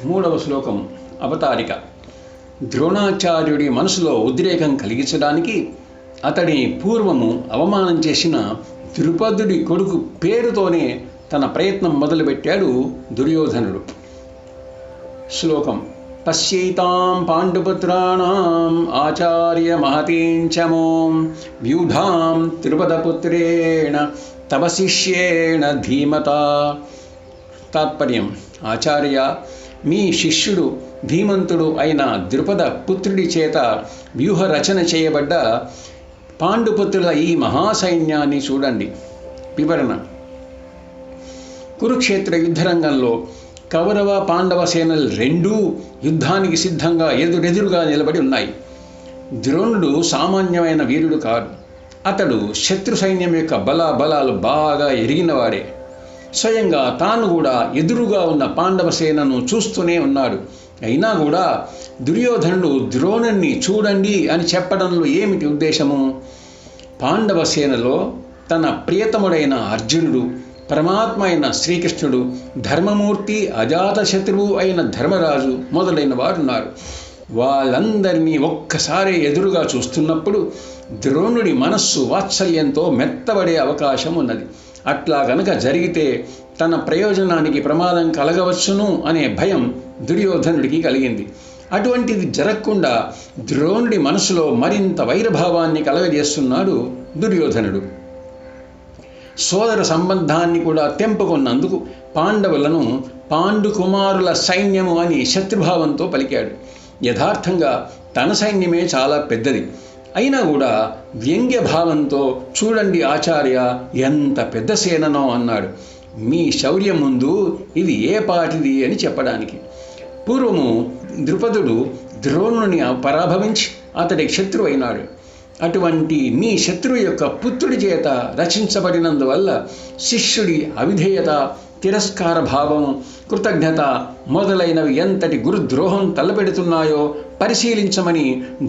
3వ శ్లోకం అవతారిక. ద్రోణాచార్యుడి మనసులో ఉద్రేకం కలిగించడానికి అతడిని పూర్వము అవమానం చేసిన ద్రుపదుడి కొడుకు పేరుతోనే తన ప్రయత్నం మొదలుపెట్టాడు దుర్యోధనుడు. శ్లోకం. పశ్యైతాం పాండుపుత్రాణం ఆచార్య మహతీంచమోం వ్యూఢాం ద్రుపదపుత్రేణ తవ శిష్యేణ ధీమతా. తాత్పర్యం. ఆచార్య, మీ శిష్యుడు ధీమంతుడు అయిన ద్రుపద పుత్రుడి చేత వ్యూహ రచన చేయబడ్డ పాండుపుత్రుల ఈ మహాసైన్యాన్ని చూడండి. వివరణ. కురుక్షేత్ర యుద్ధరంగంలో కౌరవ పాండవ సేనలు రెండూ యుద్ధానికి సిద్ధంగా ఎదురెదురుగా నిలబడి ఉన్నాయి. ద్రోణుడు సామాన్యమైన వీరుడు కాదు. అతడు శత్రు సైన్యం యొక్క బలాలు బాగా ఎరిగినవాడే. స్వయంగా తాను కూడా ఎదురుగా ఉన్న పాండవ సేనను చూస్తూనే ఉన్నాడు. అయినా కూడా దుర్యోధనుడు ద్రోణుణ్ణి చూడండి అని చెప్పడంలో ఏమిటి ఉద్దేశము? పాండవ సేనలో తన ప్రియతముడైన అర్జునుడు, పరమాత్మ అయిన శ్రీకృష్ణుడు, ధర్మమూర్తి అజాతశత్రువు అయిన ధర్మరాజు మొదలైన వారున్నారు. వాళ్ళందరినీ ఒక్కసారి ఎదురుగా చూస్తున్నప్పుడు ద్రోణుడి మనస్సు వాత్సల్యంతో మెత్తబడే అవకాశం ఉన్నది. అట్లా గనక జరిగితే తన ప్రయోజనానికి ప్రమాదం కలగవచ్చును అనే భయం దుర్యోధనుడికి కలిగింది. అటువంటిది జరగకుండా ద్రోణుడి మనసులో మరింత వైరభావాన్ని కలగజేస్తున్నాడు దుర్యోధనుడు. సోదర సంబంధాన్ని కూడా తెంపుకున్నందుకు పాండవులను పాండుకుమారుల సైన్యము అని శత్రుభావంతో పలికాడు. యథార్థంగా తన సైన్యమే చాలా పెద్దది. అయినా కూడా వ్యంగ్య భావంతో చూడండి ఆచార్య, ఎంత పెద్ద సేననో అన్నాడు. మీ శౌర్యం ముందు ఇది ఏ పాటిది అని చెప్పడానికి. పూర్వము ద్రుపదుడు ద్రోణుని పరాభవించి అతడి శత్రువు అయినాడు. అటువంటి మీ శత్రువు యొక్క పుత్రుడి చేత రచించబడినందువల్ల శిష్యుడి అవిధేయత, తిరస్కార భావం, కృతజ్ఞత మొదలైనవి ఎంతటి గురుద్రోహం తలపెడుతున్నాయో పరిశీలించమని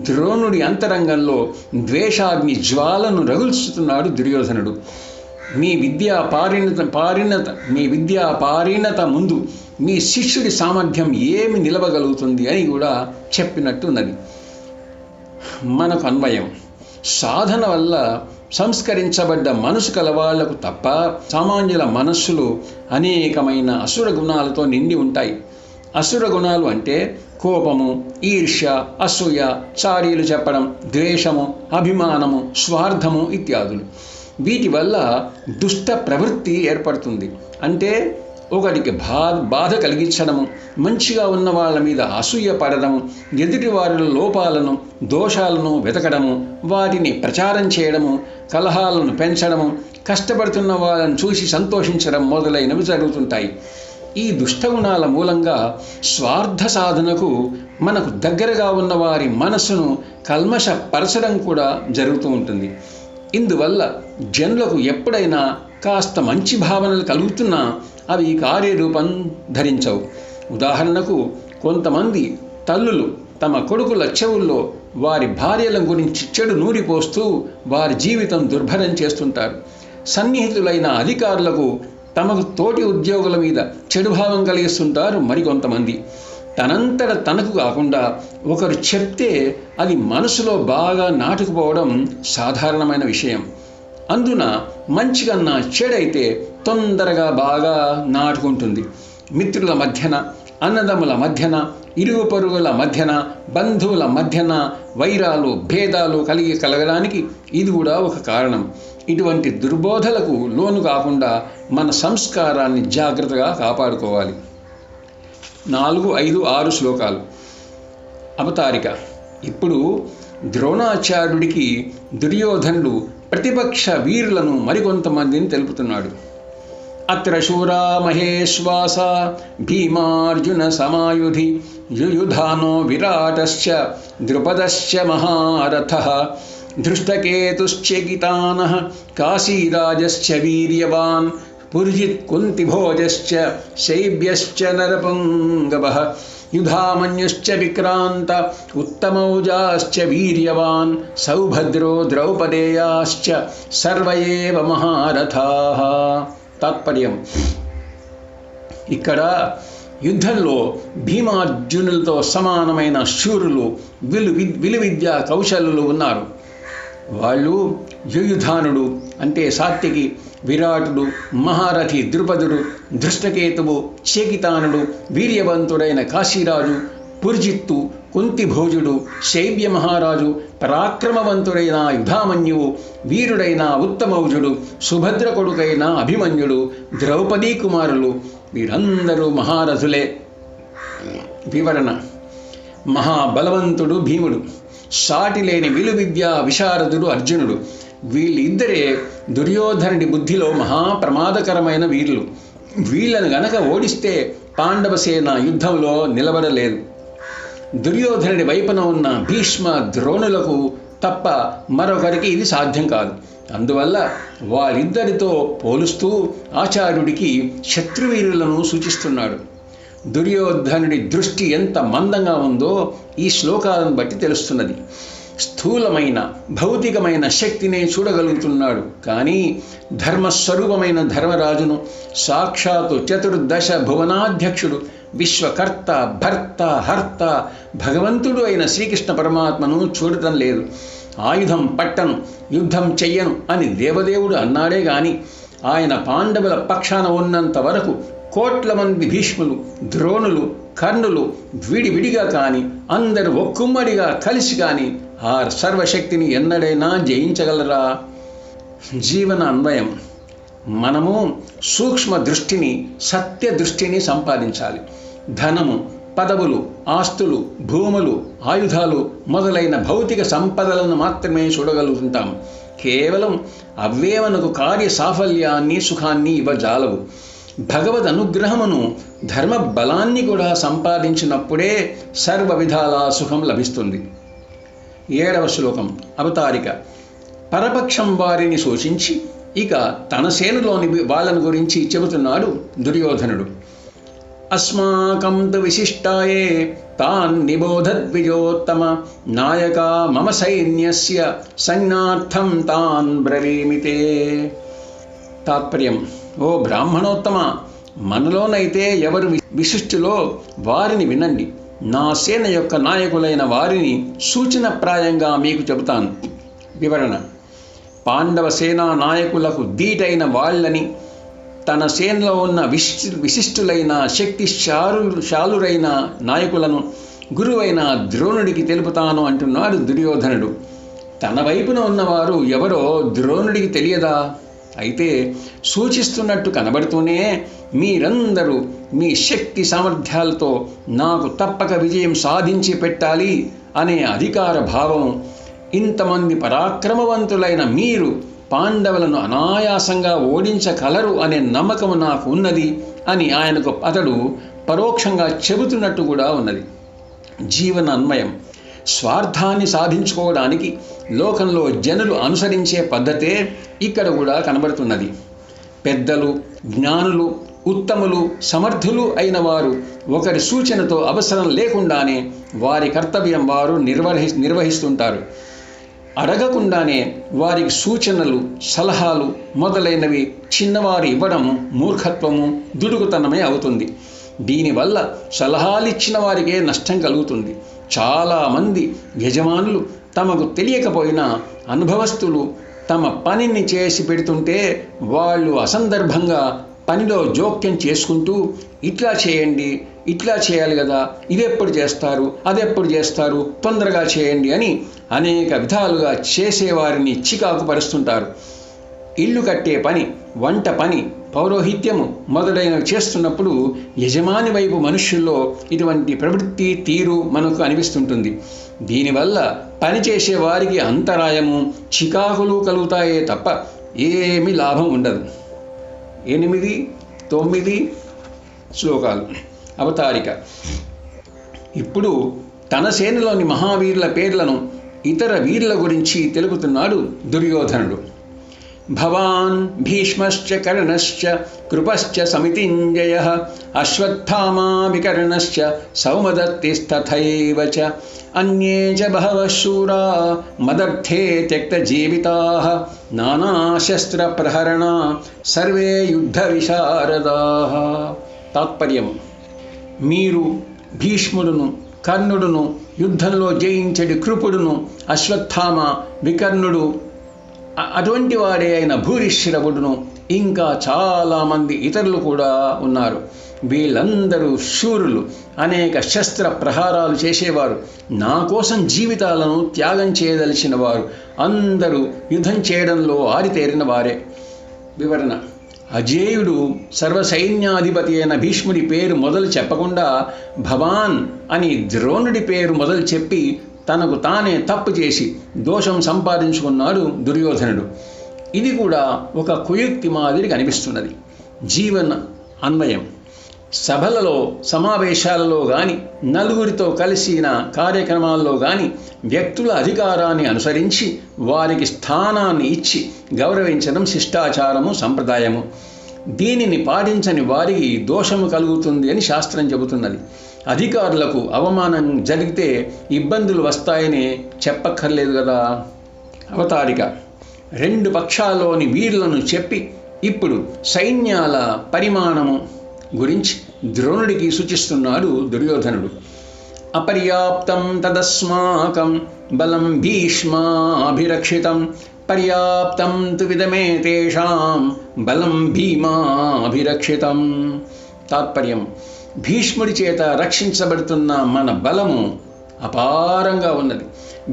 ద్రోణుడి అంతరంగంలో ద్వేషాగ్ని జ్వాలను రగుల్చుతున్నాడు దుర్యోధనుడు. మీ విద్యా పారిణత ముందు మీ శిష్యుడి సామర్థ్యం ఏమి నిలవగలుగుతుంది అని కూడా చెప్పినట్టున్నది. మనకు అన్వయం. సాధన వల్ల సంస్కరించబడ్డ మనసు కలవాళ్లకు తప్ప సామాన్యుల మనస్సులు అనేకమైన అసుర గుణాలతో నిండి ఉంటాయి. అసుర గుణాలు అంటే కోపము, ఈర్ష్య, అసూయ, చాడీలు చెప్పడం, ద్వేషము, అభిమానము, స్వార్థము ఇత్యాదులు. వీటి వల్ల దుష్ట ప్రవృత్తి ఏర్పడుతుంది. అంటే ఒకటికి బాధ కలిగించడము, మంచిగా ఉన్న వాళ్ళ మీద అసూయ పడడము, ఎదుటి వారిలో లోపాలను, దోషాలను వెతకడము, వాటిని ప్రచారం చేయడము, కలహాలను పెంచడము, కష్టపడుతున్న వాళ్ళను చూసి సంతోషించడం మొదలైనవి జరుగుతుంటాయి. ఈ దుష్టగుణాల మూలంగా స్వార్థ సాధనకు మనకు దగ్గరగా ఉన్న వారి మనస్సును కల్మషపరచడం కూడా జరుగుతూ ఉంటుంది. ఇందువల్ల జనులకు ఎప్పుడైనా కాస్త మంచి భావనలు కలుగుతున్నా అవి కార్యరూపం ధరించవు. ఉదాహరణకు కొంతమంది తల్లులు తమ కొడుకుల చెవుల్లో వారి భార్యల గురించి చెడు నూరిపోస్తూ వారి జీవితం దుర్భరం చేస్తుంటారు. సన్నిహితులైన అధికారులకు తమకు తోటి ఉద్యోగుల మీద చెడు భావం కలిగిస్తుంటారు మరికొంతమంది. తనంతట తనకు కాకుండా ఒకరు చెప్తే అది మనసులో బాగా నాటుకుపోవడం సాధారణమైన విషయం. అందున మంచికన్నా చెడైతే తొందరగా బాగా నాటుకుంటుంది. మిత్రుల మధ్యన, అన్నదమ్ముల మధ్యన, ఇరుగు పొరుగుల మధ్యన, బంధువుల మధ్యన వైరాలు, భేదాలు కలగడానికి ఇది కూడా ఒక కారణం. ఇటువంటి దుర్బోధలకు లోను కాకుండా మన సంస్కారాన్ని జాగ్రత్తగా కాపాడుకోవాలి. 4, 5, 6 శ్లోకాలు. అవతారిక. ఇప్పుడు ద్రోణాచార్యుడికి దుర్యోధనుడు ప్రతిపక్ష వీరులను మరికొంతమందిని తెలుపుతున్నాడు. అత్ర శూరా మహేశ్వాస భీమార్జున సమాయుధి యుయుధానో విరాటశ్చ ద్రుపదశ్చ మహారథః ధృష్టకేతుశ్చకితానః కాశీరాజశ్చ వీర్యవాన్ పుర్జిత్ కుంతిభోజశ్చ శైబ్యశ్చ నరపుంగవః యుధామన్యుశ్చ విక్రాంత ఉత్తమౌజాశ్చ వీర్యవాన్ సౌభద్రో ద్రౌపదేయాశ్చ సర్వ ఏవ మహారథాః. తాత్పర్యం. ఇక్కడ యుద్ధంలో భీమార్జునులతో సమానమైన శూరులు, విలువిద్యా కౌశలులు ఉన్నారు. వాళ్ళు యుయుధానుడు అంటే సాత్యకి, విరాటుడు, మహారథి ద్రుపదుడు, దృష్టకేతువు, చేకితానుడు, వీర్యవంతుడైన కాశీరాజు, పుర్జిత్తు, కుంతిభోజుడు, శైబ్య మహారాజు, పరాక్రమవంతుడైన యుధామన్యువు, వీరుడైన ఉత్తమౌజుడు, సుభద్ర కొడుకైన అభిమన్యుడు, ద్రౌపదీ కుమారులు వీరందరూ మహారథులే. వివరణ: మహాబలవంతుడు భీముడు, సాటిలేని విలువిద్యా విశారదుడు అర్జునుడు. వీళ్ళిద్దరే దుర్యోధనుడి బుద్ధిలో మహాప్రమాదకరమైన వీరులు. వీళ్ళను గనక ఓడిస్తే పాండవసేన యుద్ధంలో నిలబడలేదు. దుర్యోధనుడి వైపున ఉన్న భీష్మ, ద్రోణులకు తప్ప మరొకరికి ఇది సాధ్యం కాదు. అందువల్ల వారిద్దరితో పోలుస్తూ ఆచార్యుడికి శత్రువీరులను సూచిస్తున్నాడు. దుర్యోధనుడి దృష్టి ఎంత మందంగా ఉందో ఈ శ్లోకాలను బట్టి తెలుస్తున్నది. స్థూలమైన భౌతికమైన శక్తిని చూడగలుగుతున్నాడు. కానీ ధర్మస్వరూపమైన ధర్మరాజును, సాక్షాత్తు చతుర్దశ భువనాధ్యక్షుడు, విశ్వకర్త, భర్త, హర్త, భగవంతుడు అయిన శ్రీకృష్ణ పరమాత్మను చూడటం లేదు. ఆయుధం పట్టను, యుద్ధం చెయ్యను అని దేవదేవుడు అన్నాడే గాని ఆయన పాండవుల పక్షాన ఉన్నంత వరకు కోట్ల మంది భీష్ములు, ద్రోణులు, కర్ణులు విడివిడిగా కానీ అందరు ఒక్కుమ్మడిగా కలిసి కానీ ఆ సర్వశక్తిని ఎన్నడైనా జయించగలరా? జీవన అన్వయం: మనము సూక్ష్మ దృష్టిని, సత్య దృష్టిని సంపాదించాలి. ధనము, పదవులు, ఆస్తులు, భూములు, ఆయుధాలు మొదలైన భౌతిక సంపదలను మాత్రమే చూడగలుగుతుంటాం. కేవలం అవే మనకు కార్య సాఫల్యాన్ని, సుఖాన్ని ఇవ్వజాలవు. భగవద్ అనుగ్రహమును, ధర్మ బలాన్ని కూడా సంపాదించినప్పుడే సర్వ విధాల సుఖం లభిస్తుంది. 7వ శ్లోకం అవతారిక. పరపక్షం వారిని శోషించి ఇక తన సేనలోని వాళ్ళను గురించి చెబుతున్నాడు దుర్యోధనుడు. అస్మాకం తు విశిష్టాయే తాన్ నిబోధద్విజోత్తమ నాయకా మమ సైన్యస్య సైన్యార్థం తాన్ బ్రవీమితే. తాత్పర్యం: ఓ బ్రాహ్మణోత్తమ, మనలోనైతే ఎవరు విశిష్టులో వారిని వినండి. నా సేన యొక్క నాయకులైన వారిని సూచనప్రాయంగా మీకు చెబుతాను. వివరణ: పాండవ సేనా నాయకులకు ధీటైన వాళ్ళని, తన సేనలో ఉన్న విశిష్టులైన శక్తిశాలురైన నాయకులను గురువైన ద్రోణుడికి తెలుపుతాను అంటున్నాడు దుర్యోధనుడు. తన వైపున ఉన్నవారు ఎవరో ద్రోణుడికి తెలియదా? అయితే సూచిస్తున్నట్టు కనబడుతూనే మీరందరూ మీ శక్తి సామర్థ్యాలతో నాకు తప్పక విజయం సాధించి పెట్టాలి అనే అధికార భావం, ఇంతమంది పరాక్రమవంతులైన మీరు పాండవులను అనాయాసంగా ఓడించగలరు అనే నమ్మకం నాకు ఉన్నది అని అతడు పరోక్షంగా చెబుతున్నట్టు కూడా ఉన్నది. జీవన అన్వయం: స్వార్థాన్ని సాధించుకోవడానికి లోకంలో జనులు అనుసరించే పద్ధతే ఇక్కడ కూడా కనబడుతున్నది. పెద్దలు, జ్ఞానులు, ఉత్తములు, సమర్థులు అయిన వారు ఒకరి సూచనతో అవసరం లేకుండానే వారి కర్తవ్యం వారు నిర్వహిస్తుంటారు. అడగకుండానే వారికి సూచనలు, సలహాలు మొదలైనవి చిన్నవారు ఇవ్వడం మూర్ఖత్వము, దుడుకుతనమే అవుతుంది. దీనివల్ల సలహాలిచ్చిన వారికే నష్టం కలుగుతుంది. చాలామంది యజమానులు తమకు తెలియకపోయినా అనుభవస్తులు తమ పనిని చేసి పెడుతుంటే వాళ్ళు అసందర్భంగా పనిలో జోక్యం చేసుకుంటూ ఇట్లా చేయండి, ఇట్లా చేయాలి కదా, ఇదెప్పుడు చేస్తారు, అదెప్పుడు చేస్తారు, తొందరగా చేయండి అని అనేక విధాలుగా చేసేవారిని చికాకు పరుస్తుంటారు. ఇల్లు కట్టే పని, వంట పని, పౌరోహిత్యము మొదలైనవి చేస్తున్నప్పుడు యజమాని వైపు మనుష్యుల్లో ఇటువంటి ప్రవృత్తి, తీరు మనకు అనిపిస్తుంటుంది. దీనివల్ల పనిచేసే వారికి అంతరాయము, చికాకులు కలుగుతాయే తప్ప ఏమీ లాభం ఉండదు. 8, 9 శ్లోకాలు అవతారిక. ఇప్పుడు తన సేనలోని మహావీరుల పేర్లను, ఇతర వీరుల గురించి తెలుపుతున్నాడు దుర్యోధనుడు. భవాన్ భీష్మశ్చ కర్ణశ్చ కృపశ్చ సమితింజయః అశ్వత్థామా వికర్ణశ్చ సౌమదత్తిస్తథైవ చ అన్యే చ బహవః శూరా మదర్థే త్యక్తజీవితాః నానాశస్త్రప్రహరణా సర్వే యుద్ధ విశారదాః. తాత్పర్యం: మీరు భీష్ముడును, కర్ణుడును, యుద్ధంలో జయించడి కృపుడును, అశ్వత్థామ, వికర్ణుడు, అటువంటి వాడే అయిన భూరిశ్రవుడును, ఇంకా చాలామంది ఇతరులు కూడా ఉన్నారు. వీళ్ళందరూ శూరులు, అనేక శస్త్ర ప్రహారాలు చేసేవారు, నా కోసం జీవితాలను త్యాగం చేయదలిచిన వారు, అందరూ యుద్ధం చేయడంలో ఆరితేరిన వారే. వివరణ: అజేయుడు సర్వసైన్యాధిపతి అయిన భీష్ముడి పేరు మొదలు చెప్పకుండా భవాన్ అని ద్రోణుడి పేరు మొదలు చెప్పి తనకు తానే తప్పు చేసి దోషం సంపాదించుకున్నాడు దుర్యోధనుడు. ఇది కూడా ఒక కుయుక్తి మాదిరి కనిపిస్తున్నది. జీవన అన్వయం: సభలలో, సమావేశాలలో కానీ, నలుగురితో కలిసిన కార్యక్రమాల్లో కానీ వ్యక్తుల అధికారాన్ని అనుసరించి వారికి స్థానాన్ని ఇచ్చి గౌరవించడం శిష్టాచారము, సంప్రదాయము. దీనిని పాటించని వారికి దోషము కలుగుతుంది అని శాస్త్రం చెబుతున్నది. అధికారులకు అవమానం జరిగితే ఇబ్బందులు వస్తాయని చెప్పక్కర్లేదు కదా. అవతారిక: రెండు పక్షాల్లోని వీరులను చెప్పి ఇప్పుడు సైన్యాల పరిమాణము గురించి ద్రోణుడికి సూచిస్తున్నాడు దుర్యోధనుడు. అపర్యాప్తం తదస్మాకం బలం భీష్మాభిరక్షితం పర్యాప్తం తు విదమే తేషాం బలం భీమాభిరక్షితం. తాత్పర్యం: భీష్ముడి చేత రక్షించబడుతున్న మన బలము అపారంగా ఉన్నది,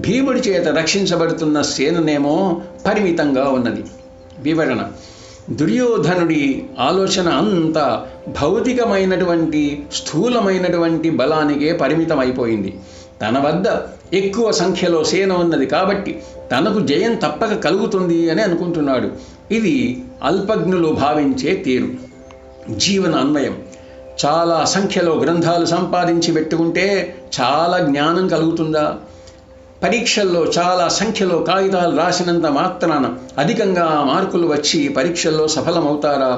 భీముడి చేత రక్షించబడుతున్న సేననేమో పరిమితంగా ఉన్నది. వివరణ: దుర్యోధనుడి ఆలోచన అంతా భౌతికమైనటువంటి, స్థూలమైనటువంటి బలానికే పరిమితమైపోయింది. తన వద్ద ఎక్కువ సంఖ్యలో సేన ఉన్నది కాబట్టి తనకు జయం తప్పక కలుగుతుంది అని అనుకుంటున్నాడు. ఇది అల్పజ్ఞులు భావించే తీరు. జీవన అన్వయం: చాలా సంఖ్యలో గ్రంథాలు సంపాదించి పెట్టుకుంటే చాలా జ్ఞానం కలుగుతుందా? పరీక్షల్లో చాలా సంఖ్యలో కాగితాలు రాసినంత మాత్రాన అధికంగా మార్కులు వచ్చి పరీక్షల్లో సఫలమవుతారా?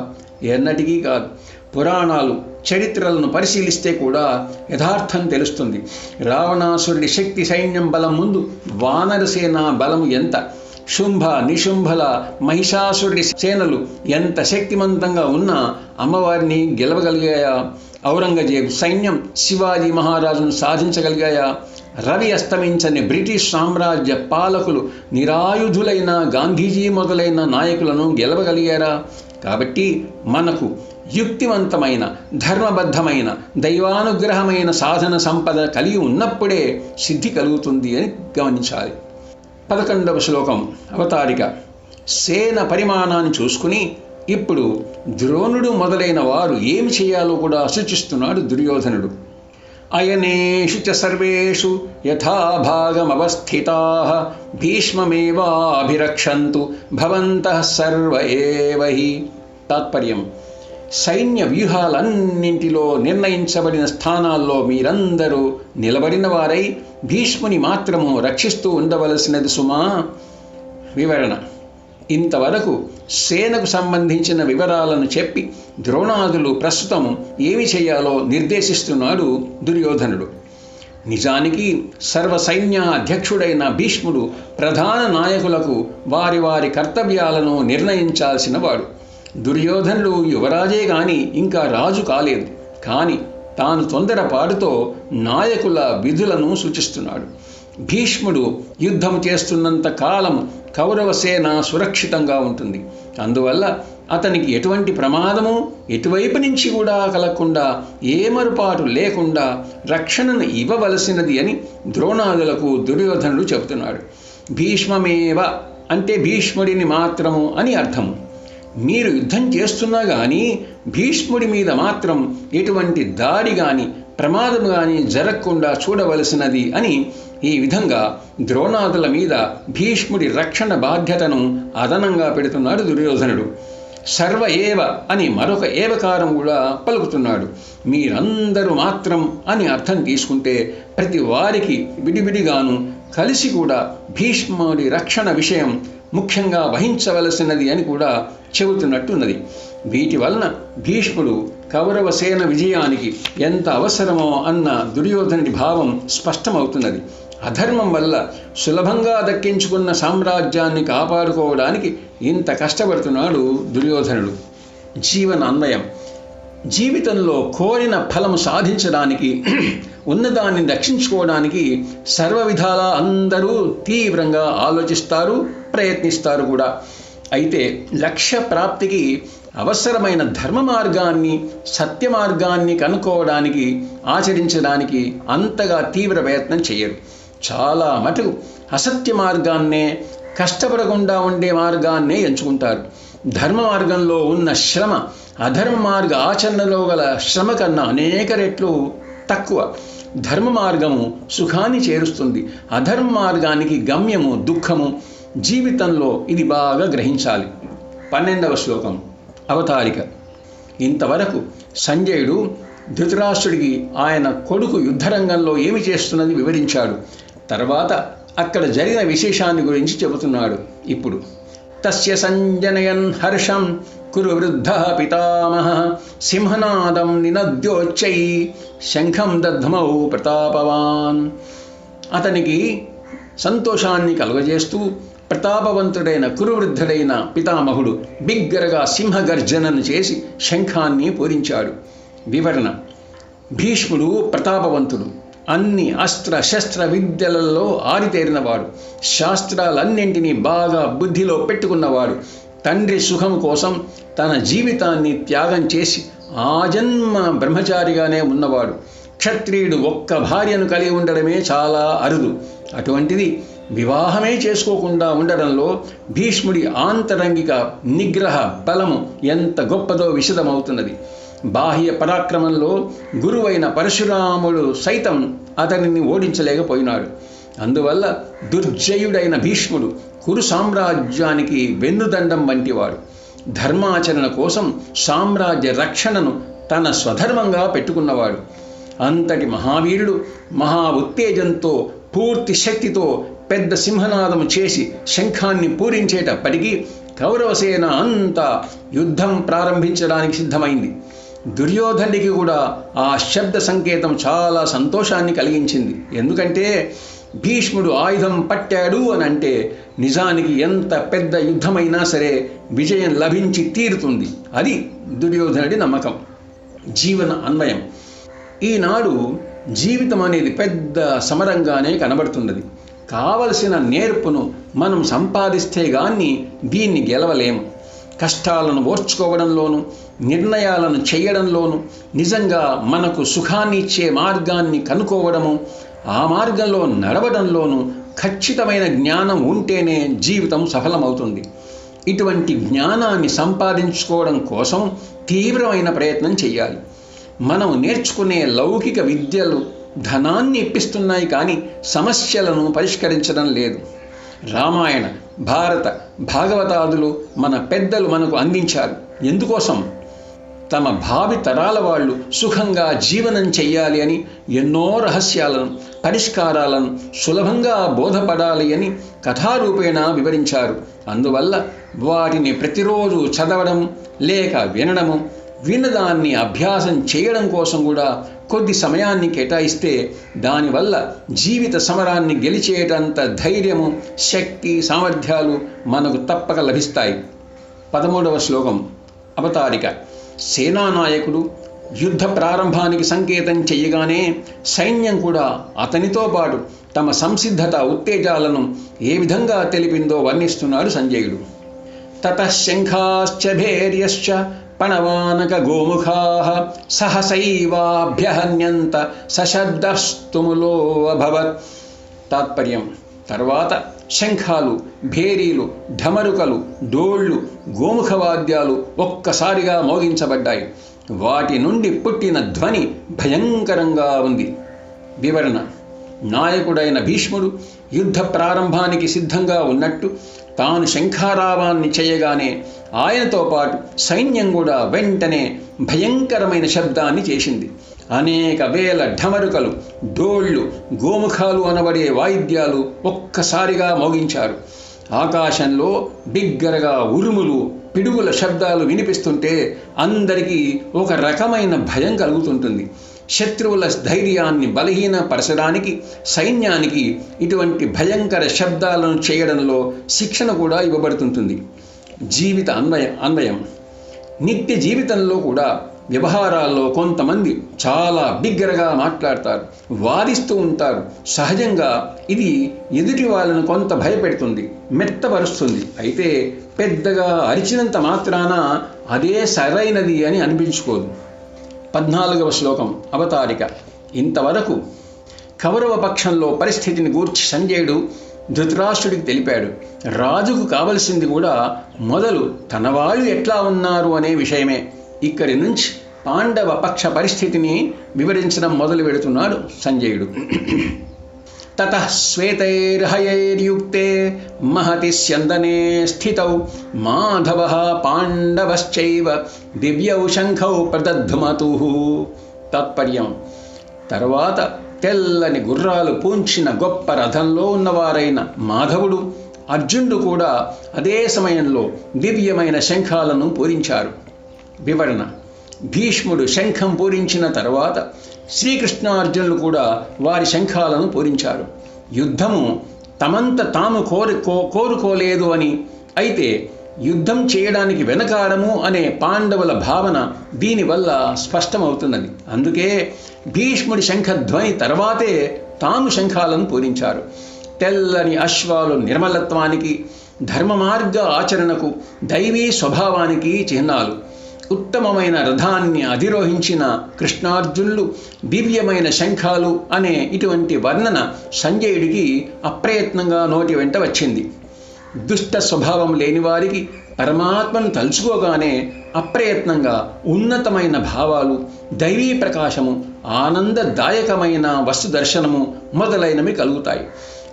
ఎన్నటికీ కాదు. పురాణాలు, చరిత్రలను పరిశీలిస్తే కూడా యథార్థం తెలుస్తుంది. రావణాసురుడి శక్తి సైన్యం బలం ముందు వానరసేన బలం ఎంత? శుంభ, నిశుంభల, మహిషాసురుడి సేనలు ఎంత శక్తిమంతంగా ఉన్నా అమ్మవారిని గెలవగలిగాయా? ఔరంగజేబు సైన్యం శివాజీ మహారాజును సాధించగలిగాయా? రవి అస్తమించని బ్రిటిష్ సామ్రాజ్య పాలకులు నిరాయుధులైన గాంధీజీ మొదలైన నాయకులను గెలవగలిగారా? కాబట్టి మనకు యుక్తివంతమైన, ధర్మబద్ధమైన, దైవానుగ్రహమైన సాధన సంపద కలిగి ఉన్నప్పుడే సిద్ధి కలుగుతుంది అని గమనించాలి. 11వ శ్లోకం అవతారిక. సేన పరిమాణాన్ని చూసుకుని ఇప్పుడు ద్రోణుడు మొదలైన వారు ఏమి చేయాలో కూడా సూచిస్తున్నాడు దుర్యోధనుడు. అయనేషు చ సర్వేషు యథాభాగమవస్థితాః భీష్మమేవాభిరక్షन्तు భవంతః సర్వ ఏవ హి. తాత్పర్యం: సైన్య వ్యూహాలన్నింటిలో నిర్ణయించబడిన స్థానాల్లో మీరందరూ నిలబడిన వారై భీష్ముని మాత్రము రక్షిస్తూ ఉండవలసినది సుమా. వివరణ: ఇంతవరకు సేనకు సంబంధించిన వివరాలను చెప్పి ద్రోణాదులు ప్రస్తుతం ఏమి చేయాలో నిర్దేశిస్తున్నాడు దుర్యోధనుడు. నిజానికి సర్వసైన్యాధ్యక్షుడైన భీష్ముడు ప్రధాన నాయకులకు వారి వారి కర్తవ్యాలను నిర్ణయించాల్సిన వాడు. దుర్యోధనుడు యువరాజే గాని ఇంకా రాజు కాలేదు. కానీ తాను తొందరపాటుతో నాయకుల విధులను సూచిస్తున్నాడు. భీష్ముడు యుద్ధం చేస్తున్నంత కాలం కౌరవసేన సురక్షితంగా ఉంటుంది. అందువల్ల అతనికి ఎటువంటి ప్రమాదము ఎటువైపు నుంచి కూడా కలగకుండా, ఏమరుపాటు లేకుండా రక్షణను ఇవ్వవలసినది అని ద్రోణాదులకు దుర్యోధనుడు చెబుతున్నాడు. భీష్మమేవ అంటే భీష్ముడిని మాత్రము అని అర్థము. మీరు యుద్ధం చేస్తున్నా కానీ భీష్ముడి మీద మాత్రం ఎటువంటి దాడి కానీ ప్రమాదం కానీ జరగకుండా చూడవలసినది అని ఈ విధంగా ద్రోణాదుల మీద భీష్ముడి రక్షణ బాధ్యతను అదనంగా పెడుతున్నాడు దుర్యోధనుడు. సర్వ ఏవ అని మరొక ఏవకారం కూడా పలుకుతున్నాడు. మీరందరూ మాత్రం అని అర్థం తీసుకుంటే ప్రతి వారికి విడివిడిగాను కలిసి కూడా భీష్ముడి రక్షణ విషయం ముఖ్యంగా వహించవలసినది అని కూడా చెబుతున్నట్టున్నది. వీటి వలన భీష్ముడు కౌరవ సేన విజయానికి ఎంత అవసరమో అన్న దుర్యోధనుడి భావం స్పష్టమవుతున్నది. అధర్మం వల్ల సులభంగా దక్కించుకున్న సామ్రాజ్యాన్ని కాపాడుకోవడానికి ఇంత కష్టపడుతున్నాడు దుర్యోధనుడు. జీవన అన్వయం: జీవితంలో కోరిన ఫలము సాధించడానికి ఉన్నదాన్ని రక్షించుకోవడానికి సర్వ విధాలా అందరూ తీవ్రంగా ఆలోచిస్తారు, ప్రయత్నిస్తారు కూడా. అయితే లక్ష్య ప్రాప్తికి అవసరమైన ధర్మ మార్గాన్ని, సత్య మార్గాన్ని కనుక్కోవడానికి, ఆచరించడానికి అంతగా తీవ్ర ప్రయత్నం చేయరు. చాలా మటుకు అసత్య మార్గాన్నే, కష్టపడకుండా ఉండే మార్గాన్నే ఎంచుకుంటారు. ధర్మ మార్గంలో ఉన్న శ్రమ అధర్మ మార్గ ఆచరణలో గల శ్రమ కన్నా అనేక రెట్లు తక్కువ. ధర్మ మార్గము సుఖాన్ని చేరుస్తుంది, అధర్మ మార్గానికి గమ్యము దుఃఖము. జీవితంలో ఇది బాగా గ్రహించాలి. 12వ శ్లోకం అవతారిక. ఇంతవరకు సంజయుడు ధృతరాష్ట్రుడికి ఆయన కొడుకు యుద్ధరంగంలో ఏమి చేస్తున్నది వివరించాడు. తర్వాత అక్కడ జరిగిన విశేషాన్ని గురించి చెబుతున్నాడు. ఇప్పుడు తస్య సంజనయన్ హర్షం కురు వృద్ధ పితామహ సింహనాదం నినద్యోచ్చై శంఖం దధ్మౌ ప్రతాపవాన్. అతనికి సంతోషాన్ని కలుగజేస్తూ ప్రతాపవంతుడైన కురువృద్ధుడైన పితామహుడు బిగ్గరగా సింహగర్జనను చేసి శంఖాన్ని పూరించాడు. వివరణ: భీష్ముడు ప్రతాపవంతుడు, అన్ని అస్త్ర శస్త్ర విద్యలలో ఆరితేరినవాడు, శాస్త్రాలన్నింటినీ బాగా బుద్ధిలో పెట్టుకున్నవాడు. తండ్రి సుఖం కోసం తన జీవితాన్ని త్యాగం చేసి ఆజన్మ బ్రహ్మచారిగానే ఉన్నవాడు. క్షత్రియుడు ఒక్క భార్యను కలిగి ఉండడమే చాలా అరుదు. అటువంటిది వివాహమే చేసుకోకుండా ఉండడంలో భీష్ముడి ఆంతరంగిక నిగ్రహ బలము ఎంత గొప్పదో విశదమవుతున్నది. బాహ్య పరాక్రమంలో గురువైన పరశురాముడు సైతం అతనిని ఓడించలేకపోయినాడు. అందువల్ల దుర్జయుడైన భీష్ముడు కురు సామ్రాజ్యానికి వెన్నుదండం వంటివాడు. ధర్మాచరణ కోసం సామ్రాజ్య రక్షణను తన స్వధర్మంగా పెట్టుకున్నవాడు. అంతటి మహావీరుడు మహా ఉత్తేజంతో పూర్తి శక్తితో పెద్ద సింహనాదము చేసి శంఖాన్ని పూరించేటప్పటికీ కౌరవసేన అంతా యుద్ధం ప్రారంభించడానికి సిద్ధమైంది. దుర్యోధనుడికి కూడా ఆ శబ్ద సంకేతం చాలా సంతోషాన్ని కలిగించింది. ఎందుకంటే భీష్ముడు ఆయుధం పట్టాడు అని అంటే నిజానికి ఎంత పెద్ద యుద్ధమైనా సరే విజయం లభించి తీరుతుంది. అది దుర్యోధనుడి నమ్మకం. జీవన అన్వయం. ఈనాడు జీవితం అనేది పెద్ద సమరంగానే కనబడుతున్నది. కావలసిన నేర్పును మనం సంపాదిస్తే గాని దీన్ని గెలవలేము. కష్టాలను ఓర్చుకోవడంలోనూ, నిర్ణయాలను చేయడంలోనూ, నిజంగా మనకు సుఖాన్ని ఇచ్చే మార్గాన్ని కనుక్కోవడము, ఆ మార్గంలో నడవడంలోనూ ఖచ్చితమైన జ్ఞానం ఉంటేనే జీవితం సఫలమవుతుంది. ఇటువంటి జ్ఞానాన్ని సంపాదించుకోవడం కోసం తీవ్రమైన ప్రయత్నం చేయాలి. మనం నేర్చుకునే లౌకిక విద్యలు ధనాన్ని ఇప్పిస్తున్నాయి కానీ సమస్యలను పరిష్కరించడం లేదు. రామాయణ, భారత, భాగవతాదులు మన పెద్దలు మనకు అందించారు. ఎందుకోసం? తమ భావి తరాల వాళ్ళు సుఖంగా జీవనం చెయ్యాలి అని ఎన్నో రహస్యాలను, పరిష్కారాలను సులభంగా బోధపడాలి అని కథారూపేణ వివరించారు. అందువల్ల వాటిని ప్రతిరోజు చదవడం లేక వినడము, విన్నదాన్ని అభ్యాసం చేయడం కోసం కూడా కొద్ది సమయాన్ని కేటాయిస్తే దానివల్ల జీవిత సమరాన్ని గెలిచేటంత ధైర్యము, శక్తి, సామర్థ్యాలు మనకు తప్పక లభిస్తాయి. 13వ శ్లోకం అవతారిక. సేనానాయకుడు యుద్ధ ప్రారంభానికి సంకేతం చెయ్యగానే సైన్యం కూడా అతనితో పాటు తమ సంసిద్ధత, ఉత్తేజాలను ఏ విధంగా తెలిపిందో వర్ణిస్తున్నాడు సంజయుడు. తతః శంఖాశ్చ భేర్యశ్చ పణవానక గోముఖాః సహసైవాభ్యహన్యంత సశబ్దస్తుములో అభవత్. తాత్పర్యం: తర్వాత శంఖాలు, భేరీలు, ఢమరుకలు, డోళ్లు, గోముఖవాద్యాలు ఒక్కసారిగా మోగించబడ్డాయి. వాటి నుండి పుట్టిన ధ్వని భయంకరంగా ఉంది. వివరణ: నాయకుడైన భీష్ముడు యుద్ధ ప్రారంభానికి సిద్ధంగా ఉన్నట్టు తాను శంఖారావాన్ని చేయగానే ఆయనతో పాటు సైన్యం కూడా వెంటనే భయంకరమైన శబ్దాన్ని చేసింది. అనేక వేల ఢమరుకలు, డోళ్లు, గోముఖాలు అనబడే వాయిద్యాలు ఒక్కసారిగా మోగించారు. ఆకాశంలో బిగ్గరగా ఉరుములు, పిడుగుల శబ్దాలు వినిపిస్తుంటే అందరికీ ఒక రకమైన భయం కలుగుతుంటుంది. శత్రువుల ధైర్యాన్ని బలహీనపరచడానికి సైన్యానికి ఇటువంటి భయంకర శబ్దాలను చేయడంలో శిక్షణ కూడా ఇవ్వబడుతుంటుంది. జీవిత అన్వయం. నిత్య జీవితంలో కూడా వ్యవహారాల్లో కొంతమంది చాలా బిగ్గరగా మాట్లాడతారు, వాదిస్తూ ఉంటారు. సహజంగా ఇది ఎదుటి వాళ్ళను కొంత భయపెడుతుంది, మెత్తపరుస్తుంది. అయితే పెద్దగా అరిచినంత మాత్రాన అదే సరైనది అని అనిపించుకోదు. 14వ శ్లోకం అవతారిక. ఇంతవరకు కౌరవ పక్షంలో పరిస్థితిని గూర్చి సంజయుడు ధృతరాష్ట్రుడికి తెలిపాడు. రాజుకు కావలసింది కూడా మొదలు తన వాళ్ళు ఎట్లా ఉన్నారు అనే విషయమే. ఇక్కడి నుంచి పాండవ పక్ష పరిస్థితిని వివరించడం మొదలు పెడుతున్నాడు సంజయుడు. తతః శ్వేతైర్హయైర్యుక్తే మహతి స్యందనే స్థితౌ మాధవః పాండవశ్చైవ దివ్యౌ శంఖౌ ప్రదధ్మతుః. తాత్పర్యం: తర్వాత తెల్లని గుర్రాలు పూంచిన గొప్ప రథంలో ఉన్నవారైన మాధవుడు, అర్జునుడు కూడా అదే సమయంలో దివ్యమైన శంఖాలను పూరించారు. వివరణ: భీష్ముడు శంఖం పూరించిన తర్వాత శ్రీకృష్ణార్జునులు కూడా వారి శంఖాలను పూరించారు. యుద్ధము తమంత తాము కోరుకోలేదు అని, అయితే యుద్ధం చేయడానికి వెనకాడము అనే పాండవుల భావన దీనివల్ల స్పష్టమవుతున్నది. అందుకే భీష్ముడి శంఖధ్వని తర్వాతే తాము శంఖాలను పూరించారు. తెల్లని అశ్వాలు నిర్మలత్వానికి, ధర్మ మార్గ ఆచరణకు, దైవీ స్వభావానికి చిహ్నాలు. ఉత్తమమైన రథాన్ని అధిరోహించిన కృష్ణార్జునులు దివ్యమైన శంఖాలు అనే ఇటువంటి వర్ణన సంజయుడికి అప్రయత్నంగా నోటి వెంట వచ్చింది. దుష్ట స్వభావం లేని వారికి పరమాత్మను తలుచుకోగానే అప్రయత్నంగా ఉన్నతమైన భావాలు, దైవీ ప్రకాశము, ఆనందదాయకమైన వస్తు దర్శనము మొదలైనవి కలుగుతాయి.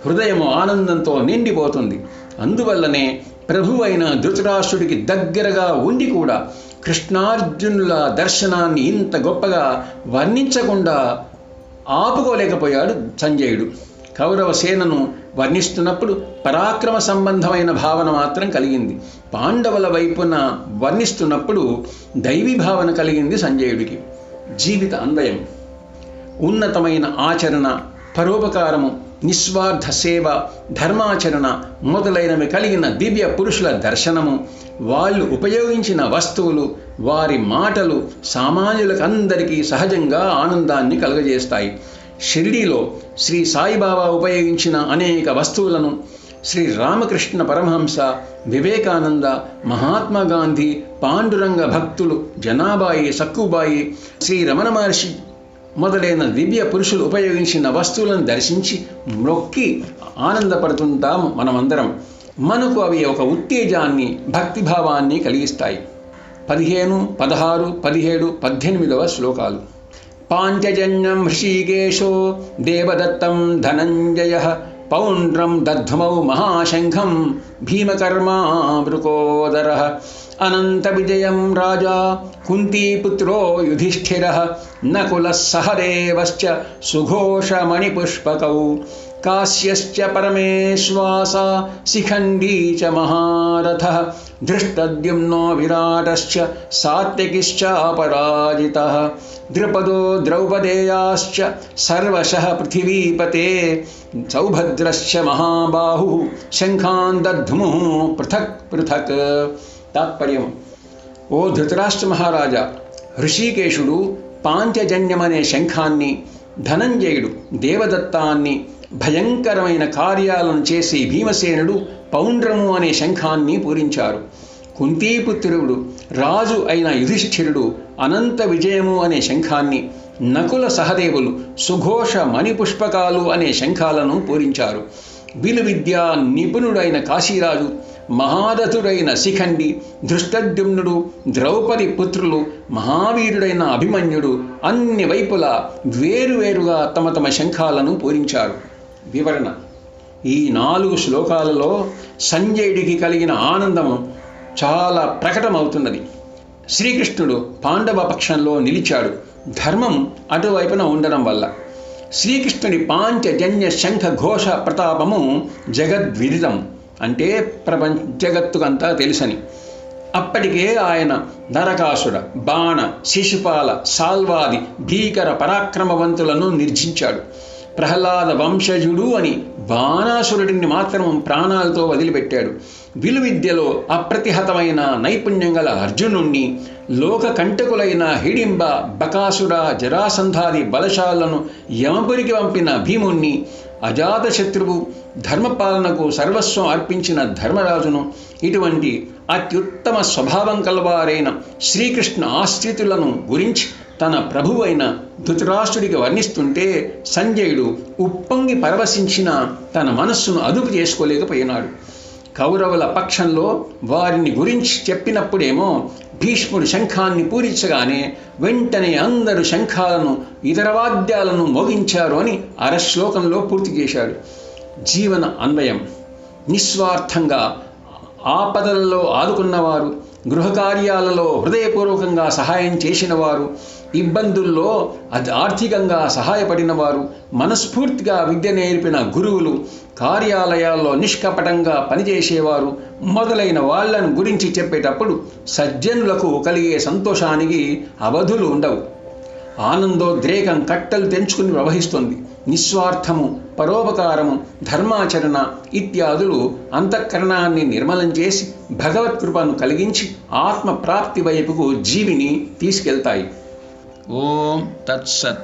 హృదయము ఆనందంతో నిండిపోతుంది. అందువల్లనే ప్రభువైన ధృతరాష్ట్రుడికి దగ్గరగా ఉండి కూడా కృష్ణార్జునుల దర్శనాన్ని ఇంత గొప్పగా వర్ణించకుండా ఆపుకోలేకపోయాడు సంజయుడు. కౌరవ సేనను వర్ణిస్తున్నప్పుడు పరాక్రమ సంబంధమైన భావన మాత్రం కలిగింది. పాండవుల వైపున వర్ణిస్తున్నప్పుడు దైవీ భావన కలిగింది సంజయుడికి. జీవిత అన్వయం: ఉన్నతమైన ఆచరణ, పరోపకారము, నిస్వార్థ సేవ, ధర్మాచరణ మొదలైనవి కలిగిన దివ్య పురుషుల దర్శనము, వాళ్ళు ఉపయోగించిన వస్తువులు, వారి మాటలు సామాన్యులకందరికీ సహజంగా ఆనందాన్ని కలుగజేస్తాయి. షిరిడీలో శ్రీ సాయిబాబా ఉపయోగించిన అనేక వస్తువులను శ్రీ రామకృష్ణ పరమహంస, వివేకానంద, మహాత్మా గాంధీ, పాండురంగ భక్తులు, జనాబాయి, సక్కుబాయి, శ్రీ రమణ మహర్షి మొదలైన దివ్య పురుషులు ఉపయోగించిన వస్తువులను దర్శించి మొక్కి ఆనందపడుతుంటాము మనమందరం. మనకు అవి ఒక ఉత్తేజాన్ని, భక్తిభావాన్ని కలిగిస్తాయి. 15, 16, 17, 18వ శ్లోకాలు. పాంచజన్యం హృషీకేశో దేవదత్తం ధనంజయః పౌండ్రం దధ్మౌ మహాశంఖం భీమకర్మా వృకోదరః అనంత విజయం రాజా కుంతీపుత్రో యుధిష్ఠిరః నకులః సహదేవశ్చ సుఘోషమణిపుష్పకౌ కాశ్యశ్చ పరమేశ్వాస శిఖండీ చ మహారథః ధృష్టద్యుమ్నో విరాటశ్చ సాత్యకిశ్చ అపరాజితః ద్రుపదో ద్రౌపదేయాశ్చ సర్వశః పృథివీపతే సౌభద్రశ్చ మహాబాహు శంఖాన్ దధ్ముః పృథక్ పృథక్. తాత్పర్యం: ఓ ధృతరాష్ట్ర మహారాజా, హృషీకేశుడు పాంచజన్యమనే శంఖాన్ని, ధనంజయుడు దేవదత్తాన్ని, భయంకరమైన కార్యాలను చేసి భీమసేనుడు పౌండ్రము అనే శంఖాన్ని పూరించారు. కుంతీపుత్రుడు రాజు అయిన యుధిష్ఠిరుడు అనంత విజయము అనే శంఖాన్ని, నకుల సహదేవులు సుఘోష మణిపుష్పకాలు అనే శంఖాలను పూరించారు. విలువిద్యా నిపుణుడైన కాశీరాజు, మహారథుడైన శిఖండి, ధృష్టద్యుమ్నుడు, ద్రౌపది పుత్రులు, మహావీరుడైన అభిమన్యుడు అన్ని వైపులా వేరువేరుగా తమ తమ శంఖాలను పూరించారు. వివరణ: ఈ 4 శ్లోకాలలో సంజయుడికి కలిగిన ఆనందము చాలా ప్రకటమవుతున్నది. శ్రీకృష్ణుడు పాండవ పక్షంలో నిలిచాడు, ధర్మం అటువైపున ఉండడం వల్ల. శ్రీకృష్ణుడి పాంచజన్య శంఖ ఘోష ప్రతాపము జగద్విదితం, అంటే జగత్తుకంతా తెలుసని. అప్పటికే ఆయన నరకాసుర, బాణ, శిశుపాల, సాల్వాది భీకర పరాక్రమవంతులను నిర్జించాడు. ప్రహ్లాద వంశజుడు అని బాణాసురుడిని మాత్రం ప్రాణాలతో వదిలిపెట్టాడు. విలువిద్యలో అప్రతిహతమైన నైపుణ్యం గల అర్జునుణ్ణి, లోక కంటకులైన హిడింబ, బకాసుర, జరాసంధాది బలశాలను యమపురికి పంపిన భీముణ్ణి, అజాతశత్రువు, ధర్మపాలనకు సర్వస్వం అర్పించిన ధర్మరాజును, ఇటువంటి అత్యుత్తమ స్వభావం కలవారైన శ్రీకృష్ణ ఆశ్రితులను గురించి తన ప్రభువైన ధృతరాష్ట్రుడికి వర్ణిస్తుంటే సంజయుడు ఉప్పొంగి పరవశించిన తన మనస్సును అదుపు చేసుకోలేకపోయినాడు. కౌరవుల పక్షంలో వారిని గురించి చెప్పినప్పుడేమో భీష్ముడు శంఖాన్ని పూరించగానే వెంటనే అందరూ శంఖాలను, ఇతర వాద్యాలను మోగించారు అని అరశ్లోకంలో పూర్తి చేశాడు. జీవన అన్వయం: నిస్వార్థంగా ఆపదలలో ఆదుకున్నవారు, గృహకార్యాలలో హృదయపూర్వకంగా సహాయం చేసిన వారు, ఇబ్బందుల్లో ఆర్థికంగా సహాయపడిన వారు, మనస్ఫూర్తిగా విద్య నేర్పిన గురువులు, కార్యాలయాల్లో నిష్కపటంగా పనిచేసేవారు మొదలైన వాళ్ళను గురించి చెప్పేటప్పుడు సజ్జనులకు కలిగే సంతోషానికి అవధులు ఉండవు. ఆనందోద్రేకం కట్టలు తెంచుకుని ప్రవహిస్తుంది. నిస్వార్థము, పరోపకారము, ధర్మాచరణ ఇత్యాదులు అంతఃకరణాన్ని నిర్మలం చేసి భగవత్కృపను కలిగించి ఆత్మప్రాప్తి వైపుకు జీవిని తీసుకెళ్తాయి. ఓం తత్సత్.